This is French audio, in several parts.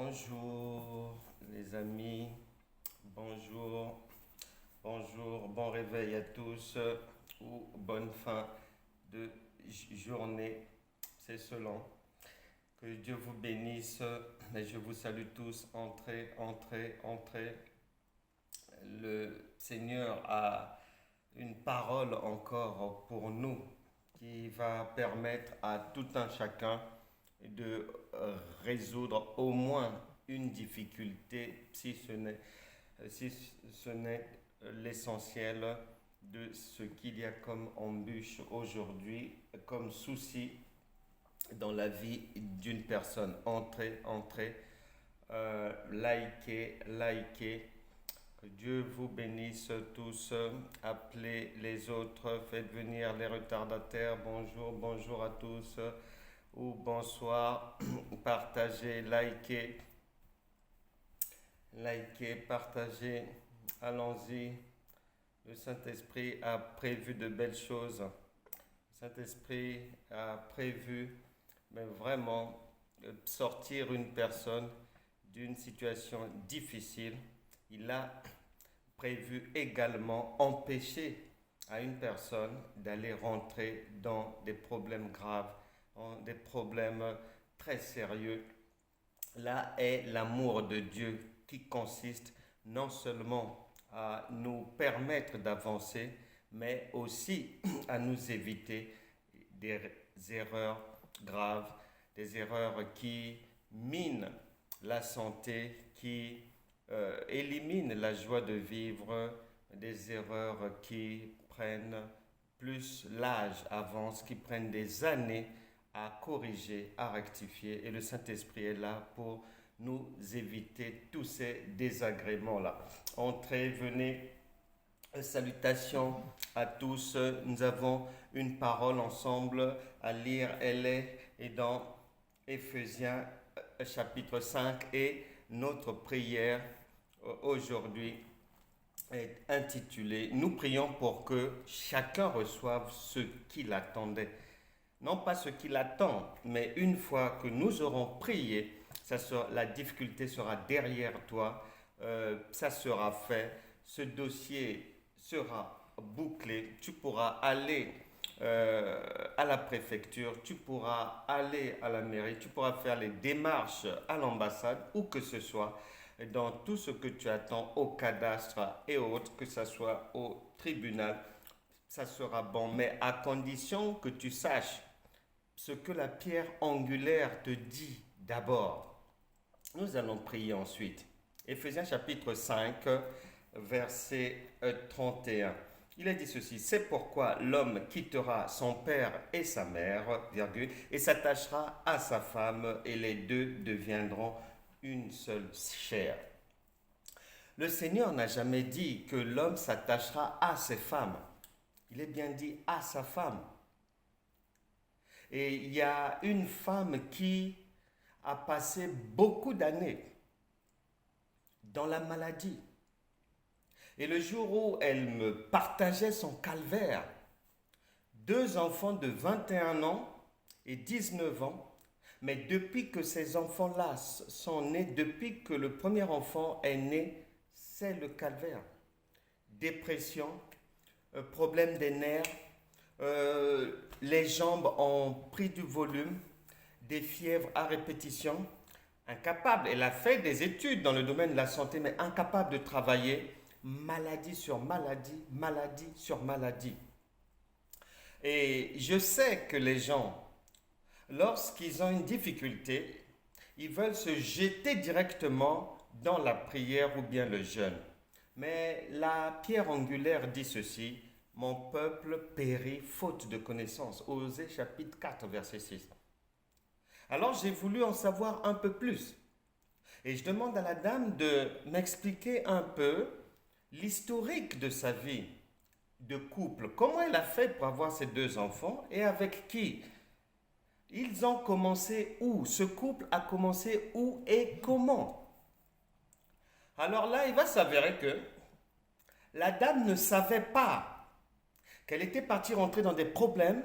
Bonjour les amis, bonjour, bonjour, bon réveil à tous ou bonne fin de journée, c'est selon. Que Dieu vous bénisse et je vous salue tous, entrez, entrez, entrez. Le Seigneur a une parole encore pour nous qui va permettre à tout un chacun de résoudre au moins une difficulté, si ce n'est l'essentiel de ce qu'il y a comme embûche aujourd'hui, comme souci dans la vie d'une personne. Entrez, entrez, likez, likez. Que Dieu vous bénisse tous. Appelez les autres, faites venir les retardataires. Bonjour, bonjour à tous ou bonsoir. Partagez, likez, likez, partagez. Allons-y. Le Saint-Esprit a prévu de belles choses. Le Saint-Esprit a prévu, mais vraiment, sortir une personne d'une situation difficile. Il a prévu également empêcher à une personne d'aller rentrer dans des problèmes graves, des problèmes très sérieux. Là est l'amour de Dieu qui consiste non seulement à nous permettre d'avancer, mais aussi à nous éviter des erreurs graves, des erreurs qui minent la santé, qui éliminent la joie de vivre, des erreurs qui prennent plus l'âge avance, qui prennent des années à corriger, à rectifier. Et le Saint-Esprit est là pour nous éviter tous ces désagréments-là. Entrez, venez. Salutations à tous. Nous avons une parole ensemble à lire. Elle est dans Éphésiens chapitre 5 et notre prière aujourd'hui est intitulée « Nous prions pour que chacun reçoive ce qu'il attendait ». Non pas ce qu'il attend, mais une fois que nous aurons prié, la difficulté sera derrière toi, ça sera fait, ce dossier sera bouclé, tu pourras aller à la préfecture, tu pourras aller à la mairie, tu pourras faire les démarches à l'ambassade, où que ce soit, dans tout ce que tu attends au cadastre et autres, que ce soit au tribunal, ça sera bon, mais à condition que tu saches ce que la pierre angulaire te dit d'abord. Nous allons prier ensuite. Éphésiens chapitre 5, verset 31. Il a dit ceci, c'est pourquoi l'homme quittera son père et sa mère, virgule, et s'attachera à sa femme, et les deux deviendront une seule chair. Le Seigneur n'a jamais dit que l'homme s'attachera à ses femmes. Il est bien dit à sa femme. Et il y a une femme qui a passé beaucoup d'années dans la maladie. Et le jour où elle me partageait son calvaire, 2 enfants de 21 ans et 19 ans, mais depuis que ces enfants-là sont nés, depuis que le premier enfant est né, c'est le calvaire. Dépression, problème des nerfs, les jambes ont pris du volume, des fièvres à répétition, incapable, elle a fait des études dans le domaine de la santé, mais incapable de travailler, maladie sur maladie, maladie sur maladie. Et je sais que les gens, lorsqu'ils ont une difficulté, ils veulent se jeter directement dans la prière ou bien le jeûne. Mais la pierre angulaire dit ceci, « Mon peuple périt faute de connaissance ». Osée chapitre 4, verset 6. Alors j'ai voulu en savoir un peu plus. Et je demande à la dame de m'expliquer un peu l'historique de sa vie de couple. Comment elle a fait pour avoir ces 2 enfants et avec qui? Ils ont commencé où? Ce couple a commencé où et comment? Alors là, il va s'avérer que la dame ne savait pas qu'elle était partie rentrer dans des problèmes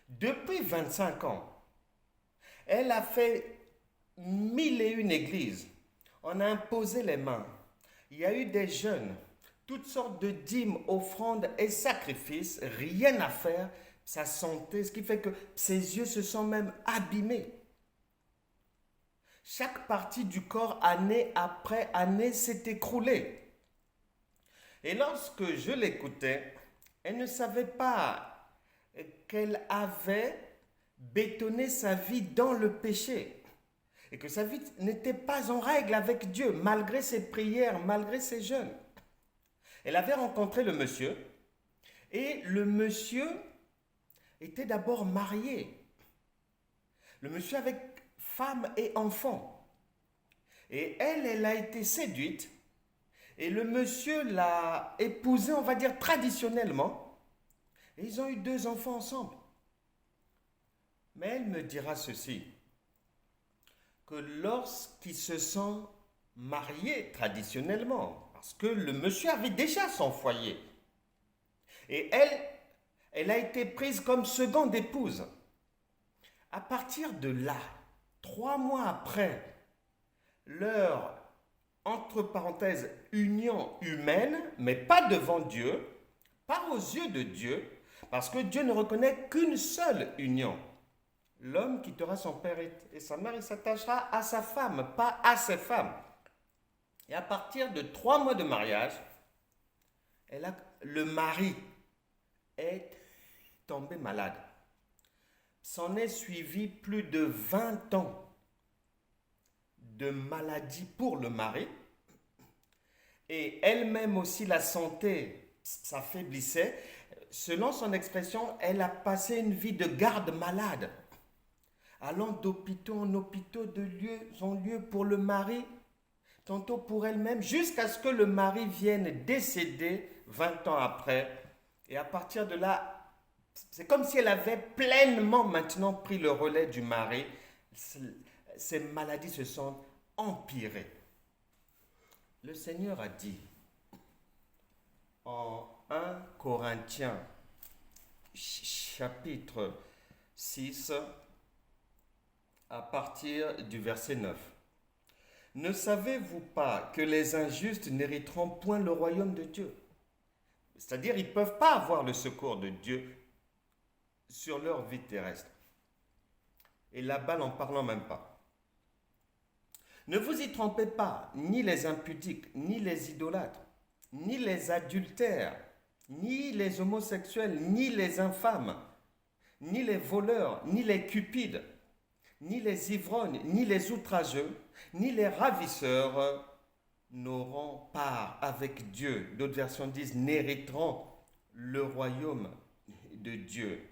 depuis 25 ans. Elle a fait 1001 églises. On a imposé les mains. Il y a eu des jeûnes, toutes sortes de dîmes, offrandes et sacrifices, rien à faire, sa santé, ce qui fait que ses yeux se sont même abîmés. Chaque partie du corps, année après année, s'est écroulée. Et lorsque je l'écoutais, elle ne savait pas qu'elle avait bétonné sa vie dans le péché et que sa vie n'était pas en règle avec Dieu, malgré ses prières, malgré ses jeûnes. Elle avait rencontré le monsieur et le monsieur était d'abord marié. Le monsieur avec femme et enfant. Et elle a été séduite et le monsieur l'a épousée, on va dire traditionnellement. Et ils ont eu 2 enfants ensemble. Mais elle me dira ceci, que lorsqu'ils se sont mariés traditionnellement, parce que le monsieur avait déjà son foyer, et elle a été prise comme seconde épouse. À partir de là, 3 mois après leur, entre parenthèses, union humaine, mais pas devant Dieu, pas aux yeux de Dieu, parce que Dieu ne reconnaît qu'une seule union. L'homme quittera son père et sa mère, il s'attachera à sa femme, pas à ses femmes. Et à partir de 3 mois de mariage, le mari est tombé malade. S'en est suivi plus de 20 ans de maladie pour le mari. Et elle-même aussi, la santé s'affaiblissait. Selon son expression, elle a passé une vie de garde malade, allant d'hôpitaux en hôpitaux, de lieu en lieu pour le mari, tantôt pour elle-même, jusqu'à ce que le mari vienne décéder 20 ans après. Et à partir de là, c'est comme si elle avait pleinement maintenant pris le relais du mari. Ses maladies se sont empirées. Le Seigneur a dit en 1 Corinthiens chapitre 6 à partir du verset 9. Ne savez-vous pas que les injustes n'hériteront point le royaume de Dieu? C'est-à-dire, ils ne peuvent pas avoir le secours de Dieu sur leur vie terrestre. Et là-bas, n'en parlant même pas. Ne vous y trompez pas, ni les impudiques, ni les idolâtres, ni les adultères, ni les homosexuels, ni les infâmes, ni les voleurs, ni les cupides, ni les ivrognes, ni les outrageux, ni les ravisseurs n'auront part avec Dieu. D'autres versions disent n'hériteront le royaume de Dieu.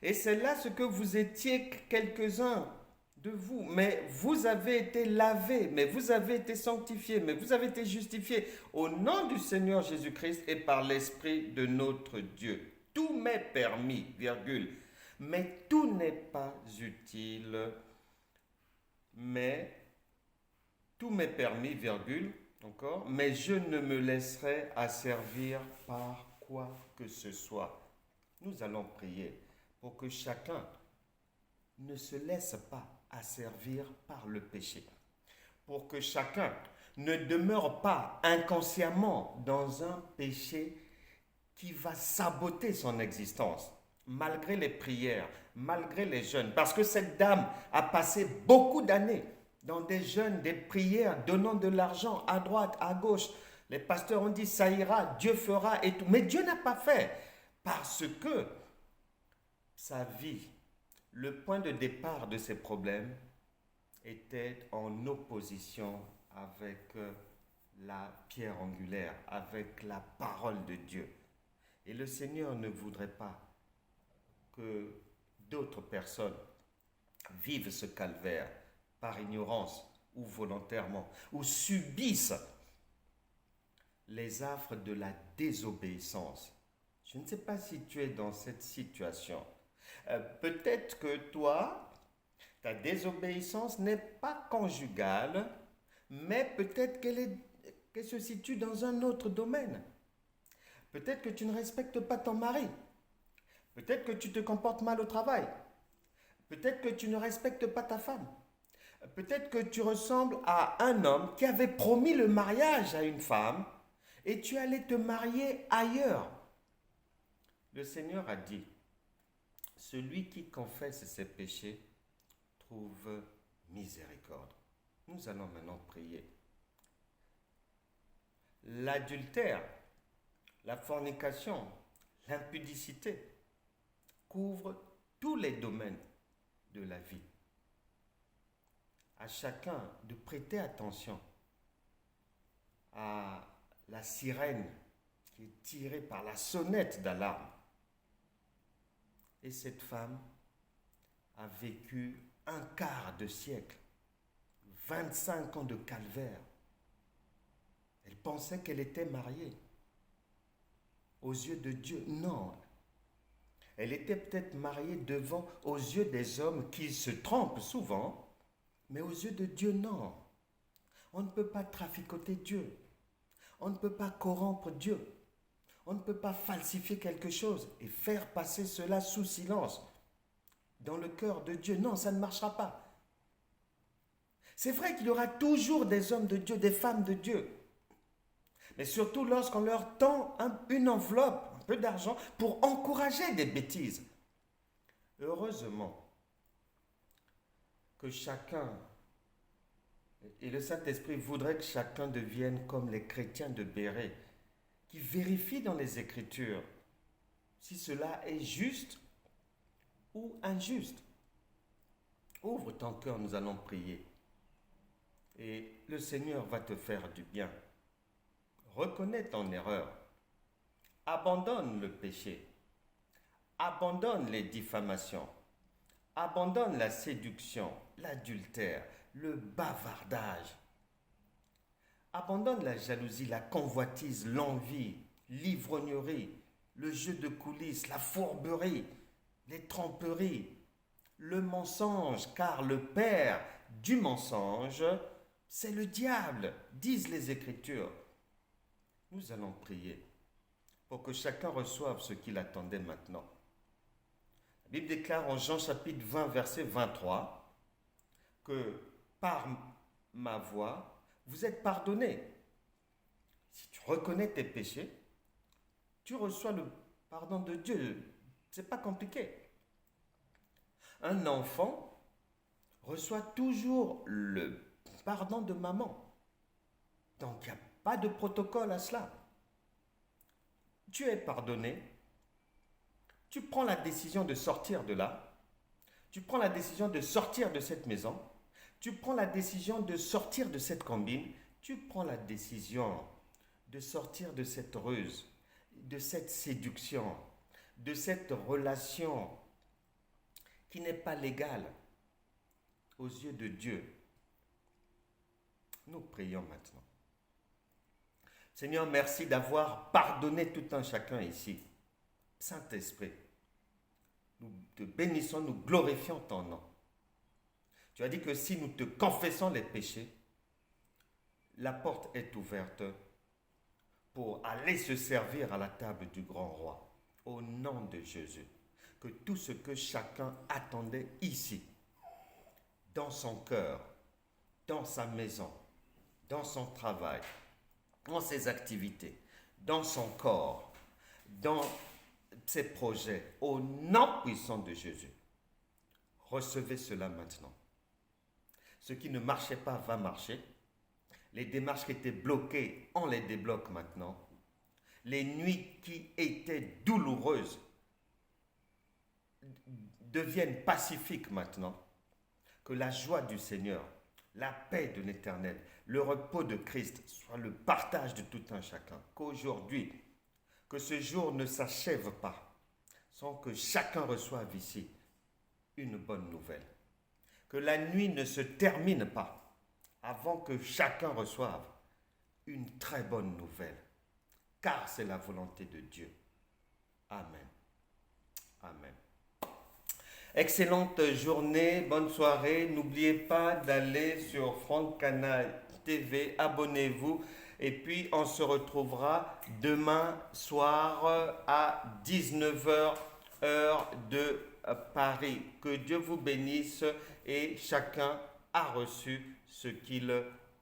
Et c'est là ce que vous étiez quelques-uns de vous, mais vous avez été lavés, mais vous avez été sanctifiés, mais vous avez été justifiés au nom du Seigneur Jésus-Christ et par l'Esprit de notre Dieu. Tout m'est permis, virgule, mais tout n'est pas utile, mais tout m'est permis, virgule, encore, mais je ne me laisserai asservir par quoi que ce soit. Nous allons prier pour que chacun ne se laisse pas asservir par le péché, pour que chacun ne demeure pas inconsciemment dans un péché qui va saboter son existence, malgré les prières, malgré les jeûnes, parce que cette dame a passé beaucoup d'années dans des jeûnes, des prières, donnant de l'argent à droite, à gauche. Les pasteurs ont dit ça ira, Dieu fera et tout, mais Dieu n'a pas fait, parce que sa vie, le point de départ de ses problèmes était en opposition avec la pierre angulaire, avec la parole de Dieu. Et le Seigneur ne voudrait pas que d'autres personnes vivent ce calvaire par ignorance ou volontairement, ou subissent les affres de la désobéissance. Je ne sais pas si tu es dans cette situation. Peut-être que toi, ta désobéissance n'est pas conjugale, mais peut-être qu'elle se situe dans un autre domaine. Peut-être que tu ne respectes pas ton mari. Peut-être que tu te comportes mal au travail. Peut-être que tu ne respectes pas ta femme. Peut-être que tu ressembles à un homme qui avait promis le mariage à une femme et tu allais te marier ailleurs. Le Seigneur a dit, celui qui confesse ses péchés trouve miséricorde. Nous allons maintenant prier. L'adultère, la fornication, l'impudicité couvrent tous les domaines de la vie. À chacun de prêter attention à la sirène qui est tirée par la sonnette d'alarme. Et cette femme a vécu un quart de siècle, 25 ans de calvaire. Elle pensait qu'elle était mariée. Aux yeux de Dieu, non. Elle était peut-être mariée aux yeux des hommes qui se trompent souvent, mais aux yeux de Dieu, non. On ne peut pas traficoter Dieu. On ne peut pas corrompre Dieu. On ne peut pas falsifier quelque chose et faire passer cela sous silence dans le cœur de Dieu. Non, ça ne marchera pas. C'est vrai qu'il y aura toujours des hommes de Dieu, des femmes de Dieu. Mais surtout lorsqu'on leur tend une enveloppe, un peu d'argent, pour encourager des bêtises. Heureusement que chacun, et le Saint-Esprit voudrait que chacun devienne comme les chrétiens de Béret, qui vérifient dans les Écritures si cela est juste ou injuste. Ouvre ton cœur, nous allons prier. Et le Seigneur va te faire du bien. Reconnais ton erreur. Abandonne le péché. Abandonne les diffamations. Abandonne la séduction, l'adultère, le bavardage. Abandonne la jalousie, la convoitise, l'envie, l'ivrognerie, le jeu de coulisses, la fourberie, les tromperies, le mensonge, car le père du mensonge, c'est le diable, disent les Écritures. Nous allons prier pour que chacun reçoive ce qu'il attendait maintenant. La Bible déclare en Jean chapitre 20, verset 23, que par ma voix, vous êtes pardonnés. Si tu reconnais tes péchés, tu reçois le pardon de Dieu. Ce n'est pas compliqué. Un enfant reçoit toujours le pardon de maman. Donc il n'y a pas de protocole à cela. Tu es pardonné. Tu prends la décision de sortir de là. Tu prends la décision de sortir de cette maison. Tu prends la décision de sortir de cette combine. Tu prends la décision de sortir de cette ruse, de cette séduction, de cette relation qui n'est pas légale aux yeux de Dieu. Nous prions maintenant. Seigneur, merci d'avoir pardonné tout un chacun ici. Saint-Esprit, nous te bénissons, nous glorifions ton nom. Tu as dit que si nous te confessons les péchés, la porte est ouverte pour aller se servir à la table du grand roi. Au nom de Jésus, que tout ce que chacun attendait ici, dans son cœur, dans sa maison, dans son travail, dans ses activités, dans son corps, dans ses projets, au nom puissant de Jésus, recevez cela maintenant. Ce qui ne marchait pas va marcher. Les démarches qui étaient bloquées, on les débloque maintenant. Les nuits qui étaient douloureuses deviennent pacifiques maintenant. Que la joie du Seigneur, la paix de l'Éternel, le repos de Christ soit le partage de tout un chacun. Qu'aujourd'hui, que ce jour ne s'achève pas sans que chacun reçoive ici une bonne nouvelle. Que la nuit ne se termine pas avant que chacun reçoive une très bonne nouvelle. Car c'est la volonté de Dieu. Amen. Amen. Excellente journée, bonne soirée. N'oubliez pas d'aller sur Franck Cana TV, abonnez-vous. Et puis on se retrouvera demain soir à 19h, heure de Paris. Que Dieu vous bénisse et chacun a reçu ce qu'il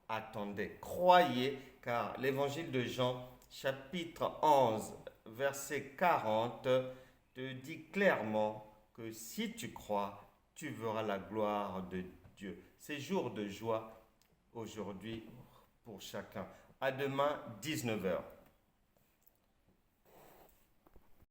attendait. Croyez, car l'évangile de Jean, chapitre 11, verset 40, te dit clairement que si tu crois, tu verras la gloire de Dieu. C'est jour de joie aujourd'hui pour chacun. À demain, 19h.